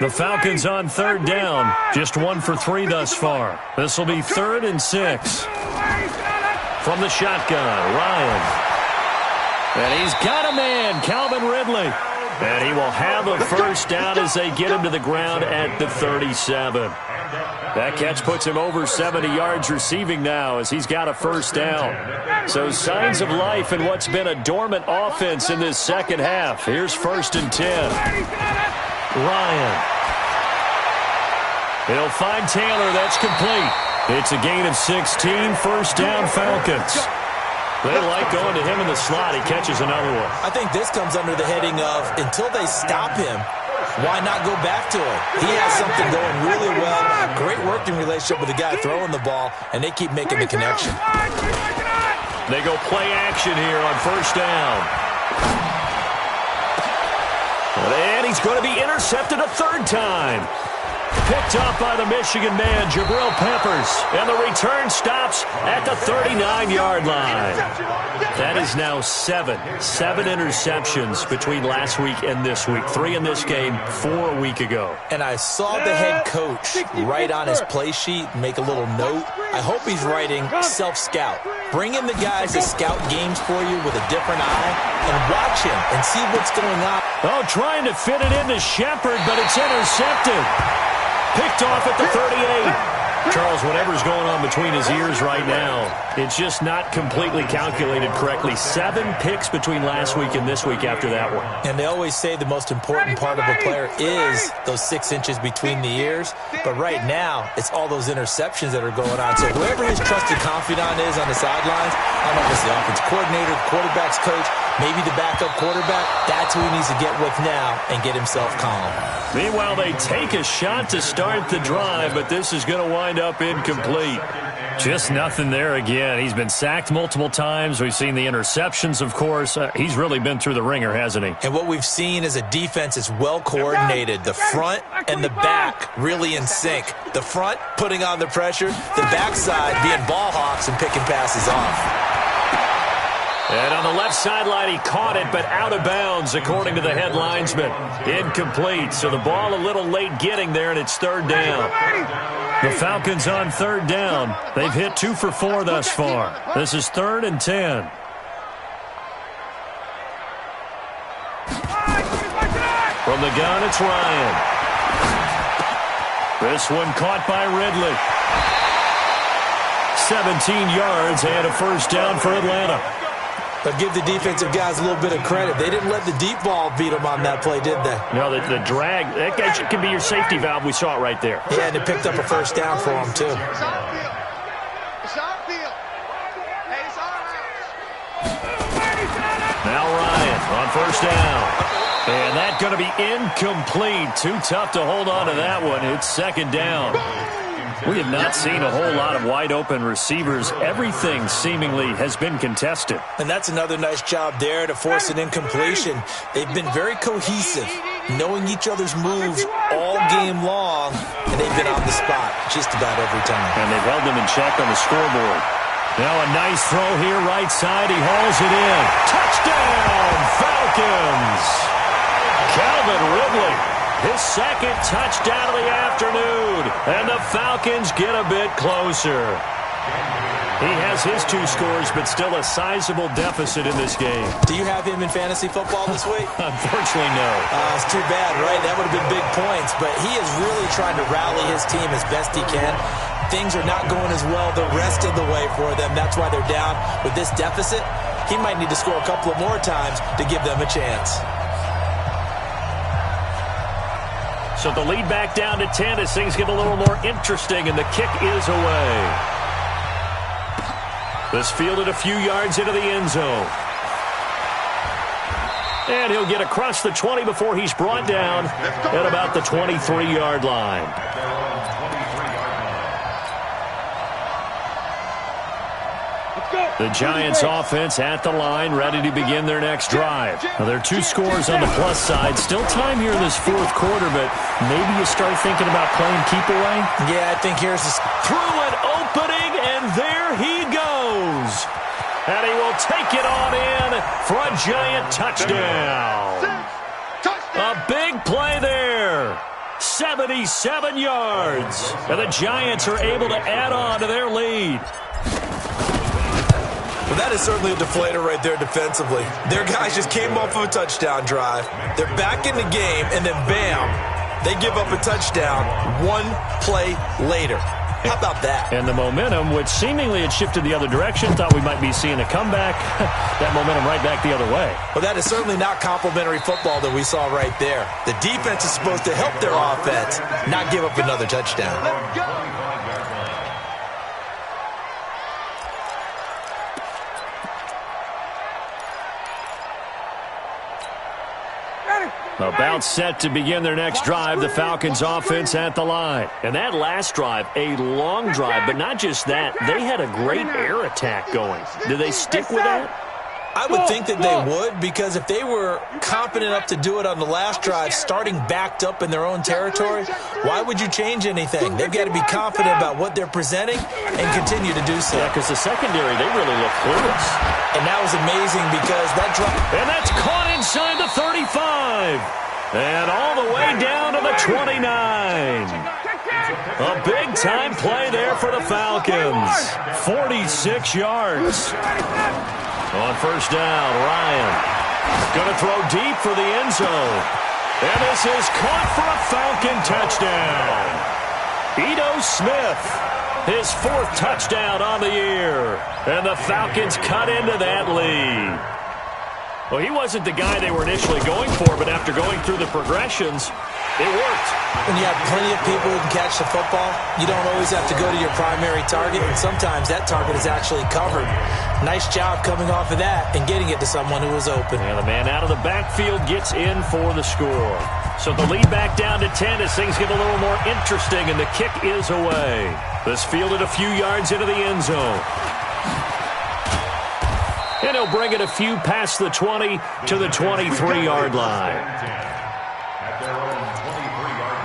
The Falcons on 3rd down. Just 1 for 3 thus far. This will be 3rd and 6. From the shotgun, Ryan. And he's got a man, Calvin Ridley. And he will have a 1st down as they get him to the ground at the 37. That catch puts him over 70 yards receiving now as he's got a 1st down. So signs of life in what's been a dormant offense in this second half. Here's 1st and 10. Ryan. He'll find Taylor. That's complete. It's a gain of 16. 1st down, Falcons. They like going to him in the slot. He catches another one. I think this comes under the heading of until they stop him, why not go back to him? He has something going really well. Great working relationship with the guy throwing the ball, and they keep making the connection. They go play action here on 1st down. And he's going to be intercepted a 3rd time. Picked up by the Michigan man, Jabril Peppers. And the return stops at the 39-yard line. That is now 7 interceptions between last week and this week. 3 in this game, 4 a week ago. And I saw the head coach write on his play sheet, make a little note. I hope he's writing self-scout. Bring in the guys to scout games for you with a different eye and watch him and see what's going on. Oh, trying to fit it into Shepard, but it's intercepted. Picked off at the 38. Charles, whatever's going on between his ears right now, it's just not completely calculated correctly. 7 picks between last week and this week after that one. And they always say the most important part of a player is those 6 inches between the ears. But right now, it's all those interceptions that are going on. So whoever his trusted confidant is on the sidelines, I don't know if it's the offense coordinator, the quarterback's coach, maybe the backup quarterback, that's who he needs to get with now and get himself calm. Meanwhile, they take a shot to start the drive, but this is going to wind up incomplete. Just nothing there again. He's been sacked multiple times. We've seen the interceptions, of course. He's really been through the ringer, hasn't he? And what we've seen is a defense is well coordinated. The front and the back really in sync. The front putting on the pressure, the backside being ball hawks and picking passes off. And on the left sideline, he caught it, but out of bounds, according to the head linesman. Incomplete, so the ball a little late getting there, and it's 3rd down. The Falcons on 3rd down. They've hit 2 for 4 thus far. This is 3rd and 10. From the gun, it's Ryan. This one caught by Ridley. 17 yards and a 1st down for Atlanta. But give the defensive guys a little bit of credit. They didn't let the deep ball beat them on that play, did they? No, the drag, that guy can be your safety valve. We saw it right there. Yeah, and it picked up a 1st down for them, too. It's on field. It's on field. Hey, it's on On first down. And that's going to be incomplete. Too tough to hold on to that one. It's second down. We have not seen a whole lot of wide-open receivers. Everything seemingly has been contested. And that's another nice job there to force an incompletion. They've been very cohesive, knowing each other's moves all game long, and they've been on the spot just about every time. And they've held them in check on the scoreboard. Now a nice throw here, right side. He hauls it in. Touchdown, Falcons! Calvin Ridley, his second touchdown of the afternoon. And the Falcons get a bit closer. He has his 2 scores, but still a sizable deficit in this game. Do you have him in fantasy football this week? Unfortunately, no. It's too bad, right? That would have been big points, but he is really trying to rally his team as best he can. Things are not going as well the rest of the way for them. That's why they're down. With this deficit, he might need to score a couple of more times to give them a chance. So the lead back down to 10 as things get a little more interesting, and the kick is away. This fielded a few yards into the end zone. And he'll get across the 20 before he's brought down at about the 23-yard line. The Giants offense at the line, ready to begin their next drive. Now, there are 2 scores on the plus side. Still time here in this fourth quarter, but maybe you start thinking about playing keep away? Yeah, I think here's the... Through an opening, and there he goes. And he will take it on in for a Giant touchdown. A big play there. 77 yards. And the Giants are able to add on to their lead. Well, that is certainly a deflator right there defensively. Their guys just came off of a touchdown drive. They're back in the game, and then bam, they give up a touchdown 1 play later. How about that? And the momentum, which seemingly had shifted the other direction, thought we might be seeing a comeback. That momentum right back the other way. Well, that is certainly not complimentary football that we saw right there. The defense is supposed to help their offense, not give up another touchdown. About set to begin their next drive, the Falcons offense at the line. And that last drive, a long drive, but not just that. They had a great air attack going. Did they stick with that? I would think that they would, because if they were confident enough to do it on the last drive, starting backed up in their own territory, why would you change anything? They've got to be confident about what they're presenting and continue to do so. Yeah, because the secondary, they really look clueless. And that was amazing because that drop... And that's caught inside the 35. And all the way down to the 29. A big-time play there for the Falcons. 46 yards. On first down, Ryan going to throw deep for the end zone. And this is caught for a Falcon touchdown. Ito Smith, his 4th touchdown on the year. And the Falcons cut into that lead. Well, he wasn't the guy they were initially going for, but after going through the progressions, it worked. When you have plenty of people who can catch the football, you don't always have to go to your primary target, and sometimes that target is actually covered. Nice job coming off of that and getting it to someone who was open. And the man out of the backfield gets in for the score. So the lead back down to 10 as things get a little more interesting, and the kick is away. This fielded a few yards into the end zone. And he'll bring it a few past the 20 to the 23-yard line. At their own 23-yard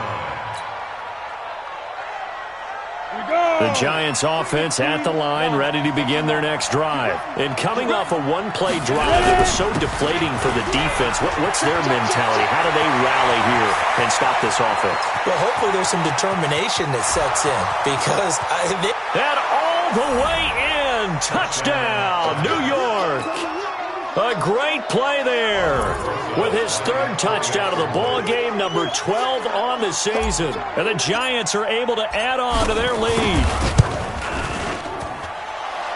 line. The Giants offense at the line, ready to begin their next drive. And coming off a one-play drive that was so deflating for the defense, what's their mentality? How do they rally here and stop this offense? Well, hopefully there's some determination that sets in because... And all the way in. Touchdown, New York. A great play there with his 3rd touchdown of the ball game, number 12 on the season. And the Giants are able to add on to their lead.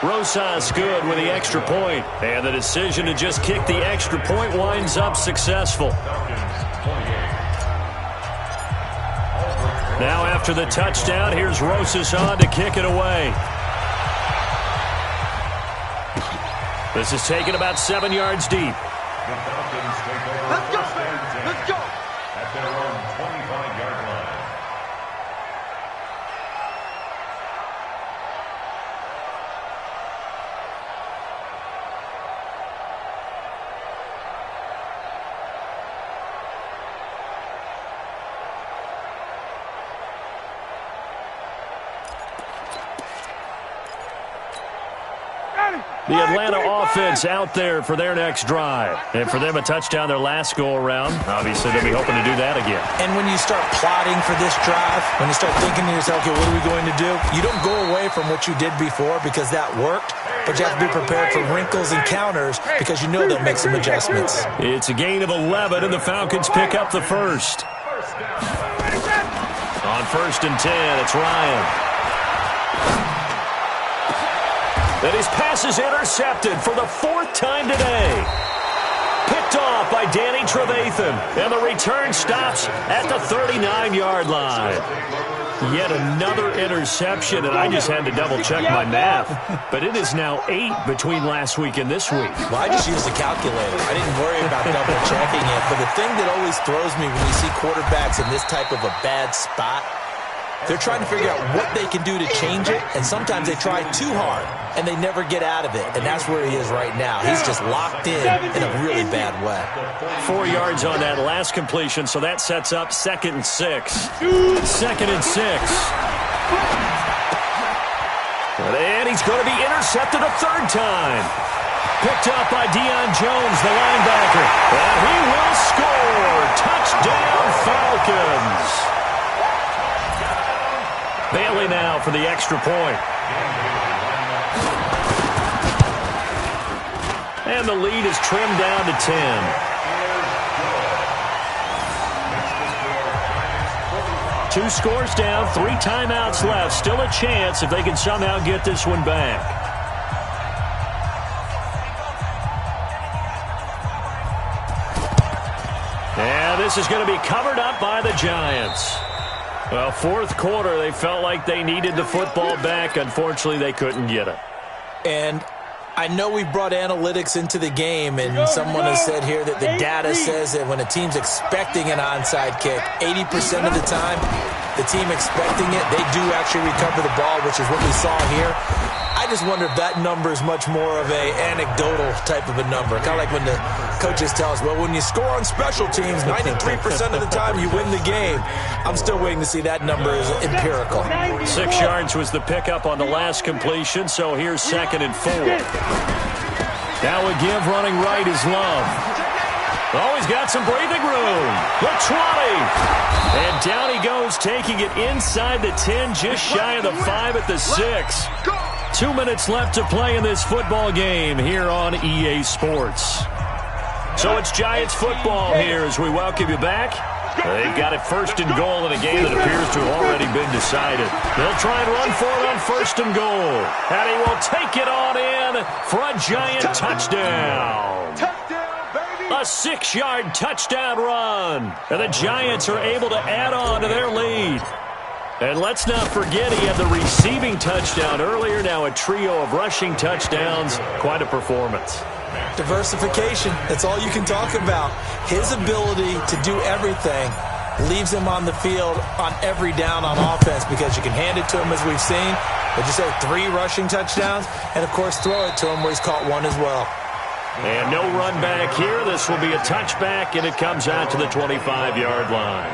Rosas good with the extra point. And the decision to just kick the extra point winds up successful. Now after the touchdown, here's Rosas on to kick it away. This is taken about 7 yards deep. The Falcons take over first and 10. Let's go. At their own 25-yard line. The Atlanta offense out there for their next drive. And for them, a touchdown their last go-around. Obviously, they'll be hoping to do that again. And when you start plotting for this drive, when you start thinking to yourself, okay, what are we going to do? You don't go away from what you did before because that worked, but you have to be prepared for wrinkles and counters because you know they'll make some adjustments. It's a gain of 11, and the Falcons pick up the first. On 1st and 10, it's Ryan. And his pass is intercepted for the 4th time today. Picked off by Danny Trevathan. And the return stops at the 39-yard line. Yet another interception, and I just had to double-check my math. But it is now 8 between last week and this week. Well, I just used a calculator. I didn't worry about double-checking it. But the thing that always throws me when you see quarterbacks in this type of a bad spot, they're trying to figure out what they can do to change it, and sometimes they try too hard, and they never get out of it, and that's where he is right now. He's just locked in a really bad way. 4 yards on that last completion, so that sets up 2nd and 6. 2nd and 6. And he's going to be intercepted a 3rd time. Picked up by Deion Jones, the linebacker. And he will score. Touchdown, Falcons. Bailey now for the extra point. And the lead is trimmed down to 10. 2 scores down, 3 timeouts left. Still a chance if they can somehow get this one back. And this is going to be covered up by the Giants. Well, 4th quarter, they felt like they needed the football back. Unfortunately, they couldn't get it. And I know we brought analytics into the game, and someone has said here that the data says that when a team's expecting an onside kick, 80% of the time, the team expecting it, they do actually recover the ball, which is what we saw here. I just wonder if that number is much more of a anecdotal type of a number. Kind of like when the coaches tell us, well, when you score on special teams, 93% of the time you win the game. I'm still waiting to see that number is empirical. 6 yards was the pickup on the last completion, so here's 2nd and 4. Now a give running right is Love. Oh, he's got some breathing room. The 20. And down he goes, taking it inside the 10, just shy of the 5 at the 6. 2 minutes left to play in this football game here on EA Sports. So it's Giants football here as we welcome you back. They've got it 1st and goal in a game that appears to have already been decided. They'll try and run for it on 1st and goal. And he will take it on in for a Giant touchdown. A 6-yard touchdown run. And the Giants are able to add on to their lead. And let's not forget he had the receiving touchdown earlier. Now a trio of rushing touchdowns. Quite a performance. Diversification. That's all you can talk about. His ability to do everything leaves him on the field on every down on offense because you can hand it to him as we've seen. But you say 3 rushing touchdowns and, of course, throw it to him where he's caught 1 as well. And no run back here. This will be a touchback, and it comes out to the 25-yard line.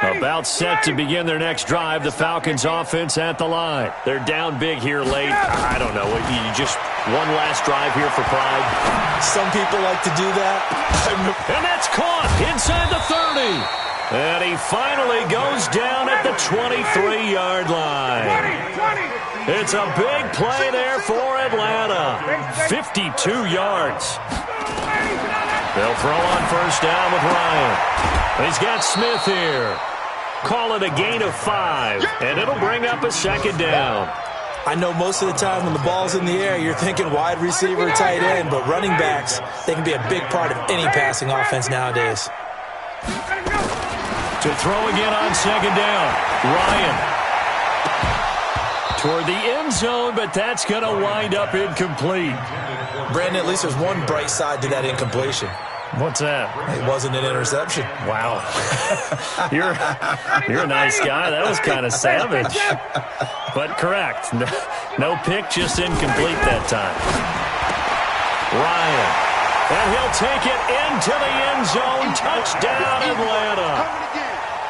About set to begin their next drive. The Falcons offense at the line. They're down big here late. I don't know. You just one last drive here for pride. Some people like to do that. And that's caught inside the 30. And he finally goes down at the 23-yard line. It's a big play there for Atlanta. 52 yards. They'll throw on 1st down with Ryan. He's got Smith here. Call it a gain of 5, and it'll bring up a 2nd down. I know most of the time when the ball's in the air, you're thinking wide receiver, tight end, but running backs, they can be a big part of any passing offense nowadays. To throw again on second down, Ryan. Toward the end zone, but that's going to wind up incomplete. Brandon, at least there's one bright side to that incompletion. What's that? It wasn't an interception. Wow. You're a nice guy. That was kind of savage. But correct. No pick, just incomplete that time. Ryan. And he'll take it into the end zone. Touchdown, Atlanta.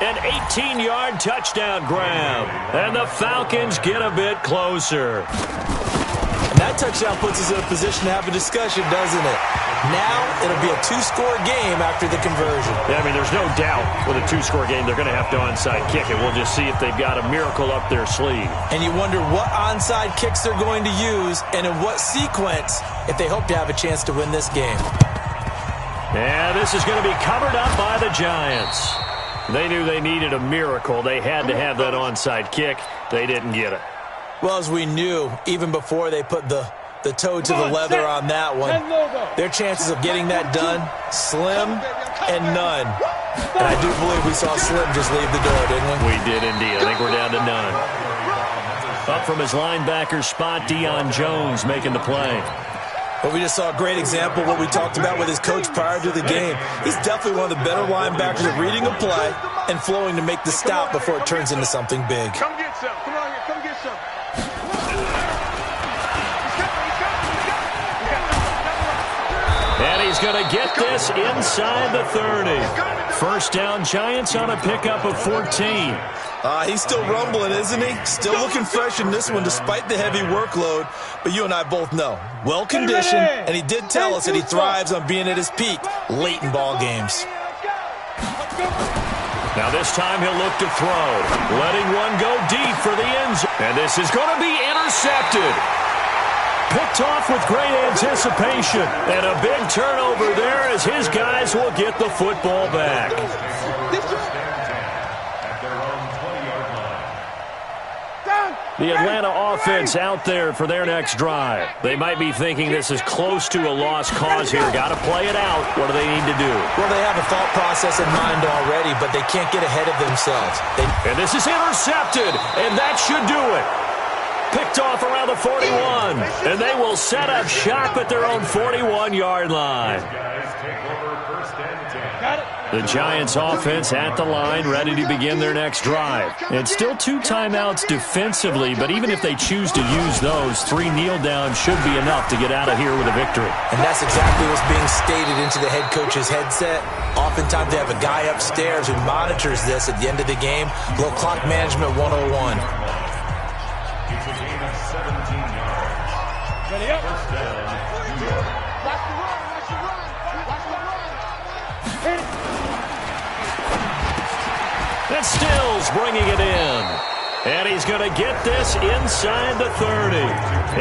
An 18-yard touchdown grab. And the Falcons get a bit closer. And that touchdown puts us in a position to have a discussion, doesn't it? Now it'll be a two-score game after the conversion. Yeah, I mean, there's no doubt with a two-score game they're going to have to onside kick it. We'll just see if they've got a miracle up their sleeve. And you wonder what onside kicks they're going to use and in what sequence if they hope to have a chance to win this game. And this is going to be covered up by the Giants. They knew they needed a miracle. They had to have that onside kick. They didn't get it. Well, as we knew, even before they put the toe to the leather on that one, their chances of getting that done, slim and none. And I do believe we saw Slim just leave the door, didn't we? We did indeed. I think we're down to none. Up from his linebacker spot, Deion Jones making the play. But we just saw a great example of what we talked about with his coach prior to the game. He's definitely one of the better linebackers at reading a play and flowing to make the stop before it turns into something big. Come get some. Come on here. Come get some. And he's going to get this inside the 30. First down, Giants on a pickup of 14. He's still rumbling, isn't he? Still looking fresh in this one despite the heavy workload. But you and I both know, well-conditioned, and he did tell us that he thrives on being at his peak late in ball games. Now this time he'll look to throw, letting one go deep for the end zone. And this is going to be intercepted. Picked off with great anticipation. And a big turnover there as his guys will get the football back. The Atlanta offense out there for their next drive. They might be thinking this is close to a lost cause here. Got to play it out. What do they need to do? Well, they have a thought process in mind already, but they can't get ahead of themselves. And this is intercepted, and that should do it. Picked off around the 41, and they will set up shop at their own 41-yard line. The Giants offense at the line, ready to begin their next drive. It's still 2 timeouts defensively, but even if they choose to use those, 3 kneel downs should be enough to get out of here with a victory. And that's exactly what's being stated into the head coach's headset. Oftentimes they have a guy upstairs who monitors this at the end of the game. Little clock management 101. It's a gain of 17 yards. Ready up. First down, New York. Watch the run. Watch the run. Watch the run. Hit it. And Stills bringing it in. And he's going to get this inside the 30.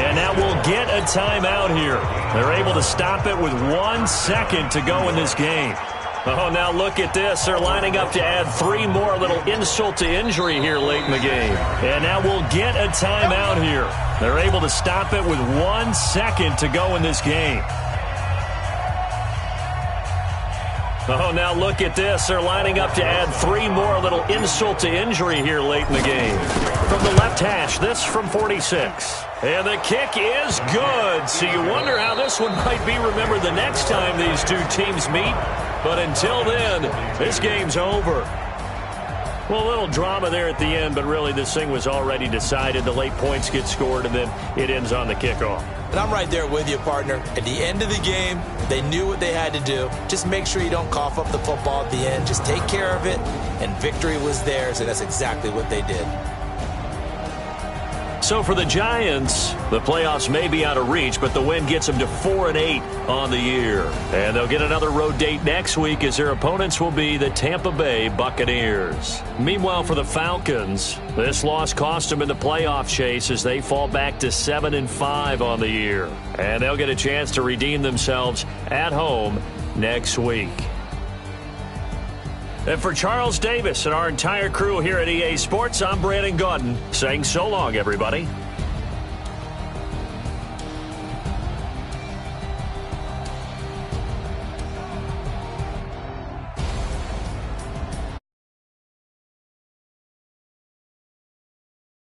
And that will get a timeout here. They're able to stop it with 1 second to go in this game. Oh, now look at this. They're lining up to add 3 more, little insult to injury here late in the game. And now we'll get a timeout here. They're able to stop it with 1 second to go in this game. Oh, now look at this. They're lining up to add 3 more, little insult to injury here late in the game. From the left hash, this from 46. And the kick is good. So you wonder how this one might be remembered the next time these two teams meet. But until then, this game's over. Well, a little drama there at the end, but really this thing was already decided. The late points get scored, and then it ends on the kickoff. And I'm right there with you, partner. At the end of the game, they knew what they had to do. Just make sure you don't cough up the football at the end. Just take care of it, and victory was theirs, and that's exactly what they did. So for the Giants, the playoffs may be out of reach, but the win gets them to 4-8 on the year. And they'll get another road date next week as their opponents will be the Tampa Bay Buccaneers. Meanwhile, for the Falcons, this loss cost them in the playoff chase as they fall back to 7-5 on the year. And they'll get a chance to redeem themselves at home next week. And for Charles Davis and our entire crew here at EA Sports, I'm Brandon Gaudin saying so long, everybody.